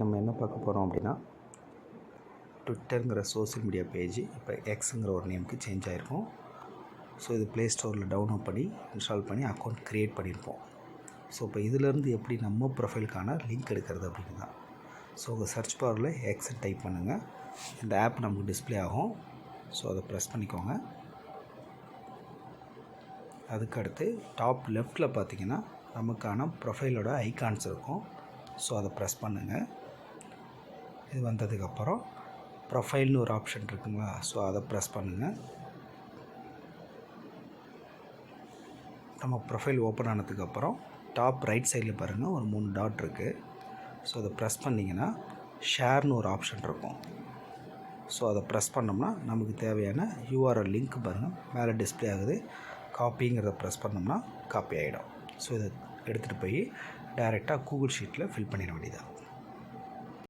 நம்ம என்ன பார்க்க போகிறோம் அப்படின்னா, ட்விட்டருங்கிற சோஷியல் மீடியா பேஜ் இப்போ எக்ஸுங்கிற ஒரு நேமுக்கு சேஞ்ச் ஆகிருக்கும். ஸோ இது ப்ளே ஸ்டோரில் டவுன்லோட் பண்ணி இன்ஸ்டால் பண்ணி அக்கௌண்ட் க்ரியேட் பண்ணியிருப்போம். ஸோ இப்போ இதிலேருந்து எப்படி நம்ம ப்ரொஃபைலுக்கான லிங்க் எடுக்கிறது அப்படின்னு தான். ஸோ உங்கள் சர்ச் பாரில் எக்ஸ்ன்னு டைப் பண்ணுங்கள். இந்த ஆப் நமக்கு டிஸ்பிளே ஆகும். ஸோ அதை ப்ரெஸ் பண்ணிக்கோங்க. அதுக்கடுத்து டாப் லெஃப்ட்டில் பார்த்தீங்கன்னா நமக்கான ப்ரொஃபைலோட ஐகான்ஸ் இருக்கும். ஸோ அதை ப்ரெஸ் பண்ணுங்கள். இது வந்ததுக்கப்புறம் ப்ரொஃபைல்னு ஒரு ஆப்ஷன் இருக்குங்களா, ஸோ அதை ப்ரெஸ் பண்ணுங்கள். நம்ம ப்ரொஃபைல் ஓப்பன் ஆனதுக்கப்புறம் டாப் ரைட் சைடில் பாருங்கள் ஒரு 3 டாட் இருக்குது. ஸோ அதை ப்ரெஸ் பண்ணிங்கன்னா ஷேர்னு ஒரு ஆப்ஷன் இருக்கும். ஸோ அதை ப்ரெஸ் பண்ணோம்னா நமக்கு தேவையான URL லிங்க் பாருங்கள் மேலே டிஸ்பிளே ஆகுது. காப்பிங்கிறத ப்ரெஸ் பண்ணோம்னா காப்பி ஆகிடும். ஸோ இதை எடுத்துகிட்டு போய் டைரெக்டாக கூகுள் ஷீட்டில் ஃபில் பண்ணிட வேண்டியதான்.